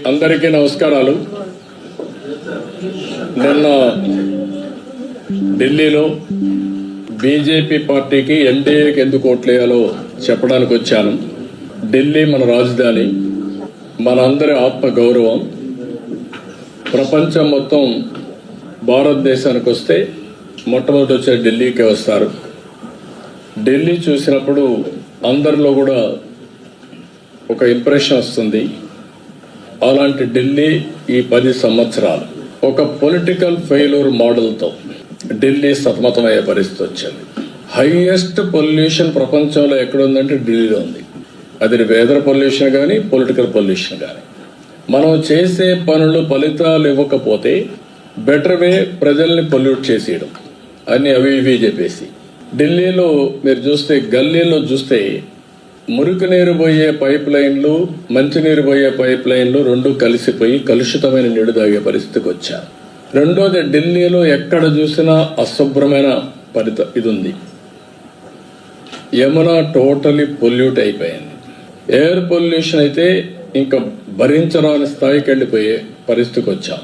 అందరికీ నమస్కారాలు. నిన్న ఢిల్లీలో బీజేపీ పార్టీకి ఎన్డీఏకి ఎందుకు ఓట్లేయాలో చెప్పడానికి వచ్చాను. ఢిల్లీ మన రాజధాని, మనందరి ఆత్మ గౌరవం. ప్రపంచం మొత్తం భారతదేశానికి వస్తే మొట్టమొదటి వచ్చే ఢిల్లీకే వస్తారు. ఢిల్లీ చూసినప్పుడు అందరిలో కూడా ఒక ఇంప్రెషన్ వస్తుంది. అలాంటి ఢిల్లీ ఈ 10 సంవత్సరాలు ఒక పొలిటికల్ ఫెయిల్యూర్ మోడల్తో ఢిల్లీ సతమతమయ్యే పరిస్థితి వచ్చింది. హైయెస్ట్ పొల్యూషన్ ప్రపంచంలో ఎక్కడుందంటే ఢిల్లీలో ఉంది. అది వెదర్ పొల్యూషన్ కానీ పొలిటికల్ పొల్యూషన్ కానీ. మనం చేసే పనులు ఫలితాలు ఇవ్వకపోతే బెటర్ వే ప్రజల్ని పొల్యూట్ చేసేయడం, అన్ని అవి ఇవి చెప్పేసి. ఢిల్లీలో మీరు చూస్తే, గల్లీలో చూస్తే మురికి నీరు పోయే పైప్ లైన్లు, మంచినీరు పోయే పైప్ లైన్లు రెండు కలిసిపోయి కలుషితమైన నీరు తాగే పరిస్థితికి వచ్చారు. రెండోది, ఢిల్లీలో ఎక్కడ చూసినా అశుభ్రమైన ఇది ఉంది. యమున టోటలీ పొల్యూట్ అయిపోయింది. ఎయిర్ పొల్యూషన్ అయితే ఇంకా భరించరాని స్థాయికి వెళ్ళిపోయే పరిస్థితికి వచ్చాం.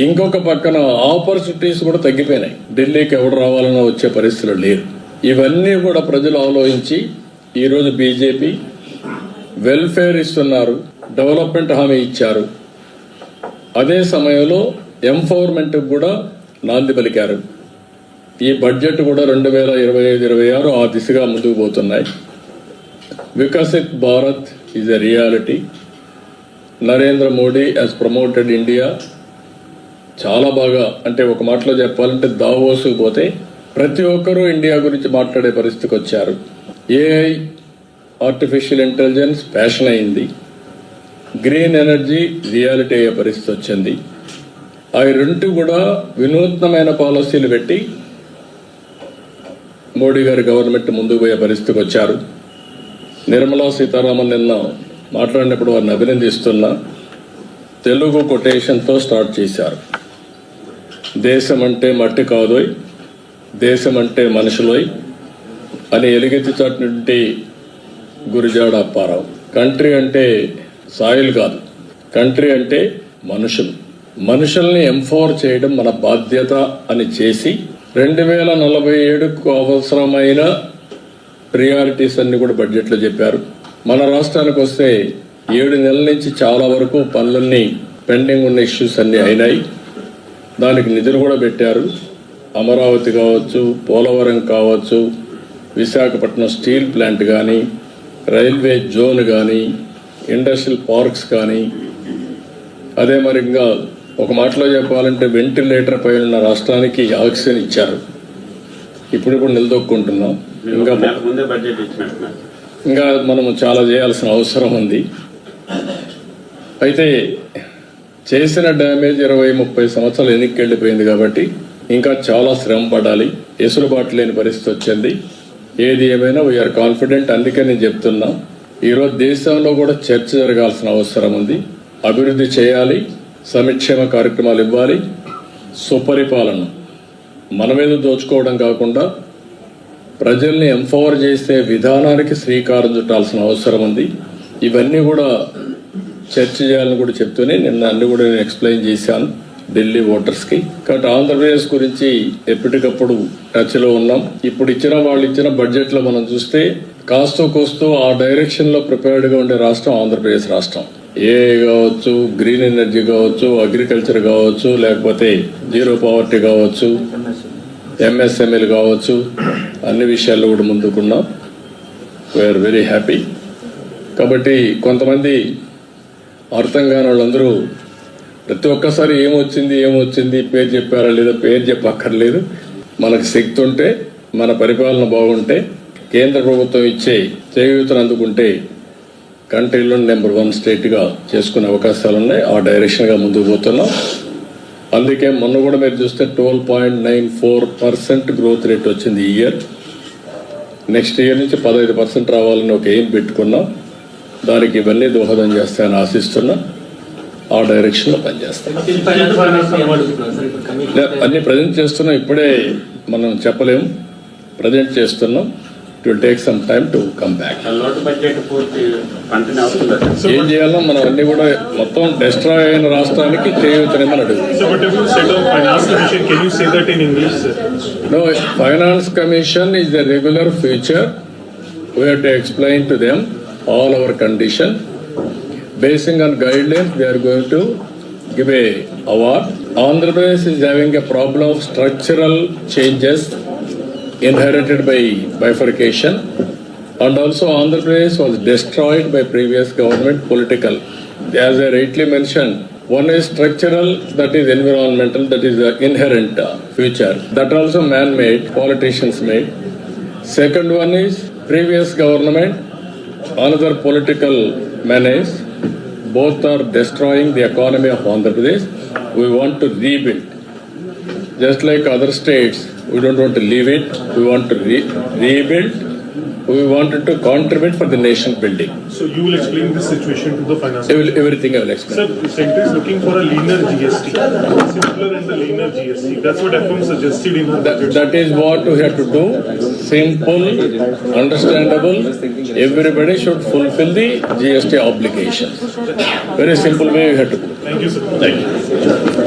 ఇంకొక పక్కన ఆపర్చునిటీస్ కూడా తగ్గిపోయినాయి. ఢిల్లీకి ఎవడు రావాలన్నా వచ్చే పరిస్థితులు లేరు. ఇవన్నీ కూడా ప్రజలు ఆలోచించి ఈరోజు బీజేపీ వెల్ఫేర్ ఇస్తున్నారు, డెవలప్మెంట్ హామీ ఇచ్చారు. అదే సమయంలో ఎంపవర్మెంట్ కూడా నాంది పలికారు. ఈ బడ్జెట్ కూడా 2025-26 ఆ దిశగా ముందుకు పోతున్నాయి. Viksit Bharat is a reality. Narendra Modi has promoted India. చాలా బాగా, అంటే ఒక మాటలో చెప్పాలంటే దావోసుకు పోతే ప్రతి ఒక్కరూ ఇండియా గురించి మాట్లాడే పరిస్థితికి వచ్చారు. ఏఐ, ఆర్టిఫిషియల్ ఇంటెలిజెన్స్ ఫ్యాషన్ అయింది. గ్రీన్ ఎనర్జీ రియాలిటీ అయ్యే పరిస్థితి వచ్చింది. అవి రెండు కూడా వినూత్నమైన పాలసీలు పెట్టి మోడీ గారి గవర్నమెంట్ ముందుకు పోయే పరిస్థితికి వచ్చారు. నిర్మలా సీతారామన్ నిన్న మాట్లాడినప్పుడు వారిని అభినందిస్తున్నా. తెలుగు కొటేషన్తో స్టార్ట్ చేశారు. దేశం అంటే మట్టి కాదోయ్, దేశం అంటే మనుషులోయ్ అని ఎలుగెత్తి చాటినటువంటి గురిజాడ అప్పారావు. కంట్రీ అంటే సాయిల్ కాదు, కంట్రీ అంటే మనుషులు. మనుషుల్ని ఎంపవర్ చేయడం మన బాధ్యత అని చేసి 2047కు అవసరమైన ప్రియారిటీస్ అన్ని కూడా బడ్జెట్లో చెప్పారు. మన రాష్ట్రానికి వస్తే 7 నెలల నుంచి చాలా వరకు పనులన్నీ పెండింగ్ ఉన్న ఇష్యూస్ అన్నీ అయినాయి. దానికి నిధులు కూడా పెట్టారు. అమరావతి కావచ్చు, పోలవరం కావచ్చు, విశాఖపట్నం స్టీల్ ప్లాంట్ కానీ, రైల్వే జోన్ కానీ, ఇండస్ట్రియల్ పార్క్స్ కానీ. అదే మరి ఇంకా ఒక మాటలో చెప్పాలంటే వెంటిలేటర్ పై ఉన్న రాష్ట్రానికి ఆక్సిజన్ ఇచ్చారు. ఇప్పుడు నిలదొక్కుంటున్నాం. ఇంకా మనము చాలా చేయాల్సిన అవసరం ఉంది. అయితే చేసిన డ్యామేజ్ 20-30 సంవత్సరాలు వెనక్కి వెళ్ళిపోయింది కాబట్టి ఇంకా చాలా శ్రమ పడాలి. ఎసులుబాటు లేని పరిస్థితి వచ్చింది. ఏది ఏమైనా వీఆర్ కాన్ఫిడెంట్. అందుకే నేను చెప్తున్నా, ఈరోజు దేశంలో కూడా చర్చ జరగాల్సిన అవసరం ఉంది. అభివృద్ధి చేయాలి, సంక్షేమ కార్యక్రమాలు ఇవ్వాలి, సుపరిపాలన మన మీద దోచుకోవడం కాకుండా ప్రజల్ని ఎంపవర్ చేసే విధానానికి శ్రీకారం చుట్టాల్సిన అవసరం ఉంది. ఇవన్నీ కూడా చర్చ చేయాలని కూడా చెప్తూనే నిన్న అన్ని కూడా నేను ఎక్స్ప్లెయిన్ చేశాను ఢిల్లీ ఓటర్స్కి. కాబట్టి ఆంధ్రప్రదేశ్ గురించి ఎప్పటికప్పుడు టచ్లో ఉన్నాం. ఇప్పుడు వాళ్ళు ఇచ్చిన బడ్జెట్లో మనం చూస్తే కాస్తో కోస్తూ ఆ డైరెక్షన్లో ప్రిపేర్డ్గా ఉండే రాష్ట్రం ఆంధ్రప్రదేశ్ రాష్ట్రం. ఏఐ కావచ్చు, గ్రీన్ ఎనర్జీ కావచ్చు, అగ్రికల్చర్ కావచ్చు, లేకపోతే జీరో పావర్టీ కావచ్చు, ఎంఎస్ఎంఈలు కావచ్చు, అన్ని విషయాల్లో కూడా ముందుకున్నాం. We are very happy. కాబట్టి కొంతమంది అర్థం కాని వాళ్ళందరూ ప్రతి ఒక్కసారి ఏమొచ్చింది పేరు చెప్పారా లేదా, పేరు చెప్పక్కర్లేదు. మనకు శక్తి ఉంటే, మన పరిపాలన బాగుంటే, కేంద్ర ప్రభుత్వం ఇచ్చే చేయూతను అందుకుంటే కంట్రీలో నెంబర్ 1 స్టేట్గా చేసుకునే అవకాశాలు ఉన్నాయి. ఆ డైరెక్షన్గా ముందుకు పోతున్నాం. అందుకే మొన్న కూడా మీరు చూస్తే 12.94% గ్రోత్ రేట్ వచ్చింది ఈ ఇయర్. నెక్స్ట్ ఇయర్ నుంచి 15% రావాలని ఒక ఎయిమ్ పెట్టుకున్నాం. దానికి ఇవన్నీ దోహదం చేస్తాయని ఆశిస్తున్నా. ఆ డైరెక్షన్లో పనిచేస్తాం. అన్ని ప్రజెంట్ చేస్తున్నాం. ఇప్పుడే మనం చెప్పలేము, ప్రజెంట్ చేస్తున్నాం. It will take some time to come back. లోటు బడ్జెట్ పూర్తి కంటిన్యూ అవుతుంది. ఏం చేయాలో మనం అన్ని కూడా మొత్తం డిస్ట్రాయ్ అయిన రాష్ట్రానికి చేయూతనేమని అడుగు. So whatever you said on finance commission, can you say that in English, sir? No, Finance Commission is a regular feature. We have to explain to them all our condition. Basing on guidelines, we are going to give a award. Andhra Pradesh is having a problem of structural changes inherited by bifurcation, and also Andhra Pradesh was destroyed by previous government political. As I rightly mentioned, one is structural, that is environmental, that is the inherent future. That also man-made, politicians made. Second one is previous government, another political menace. Both are destroying the economy of Andhra Pradesh. We want to rebuild. Just like other states, we don't want to leave it. We want to rebuild. We wanted to contribute for the nation building. So you will explain this situation to the finance commission. Everything I will explain. Sir, the center is looking for a leaner GST, simpler and a leaner GST. That's what FM suggested in her budget. That is what we have to do. Simple, understandable. Everybody should fulfill the GST obligations. Very simple way we have to do. Thank you, sir. Thank you.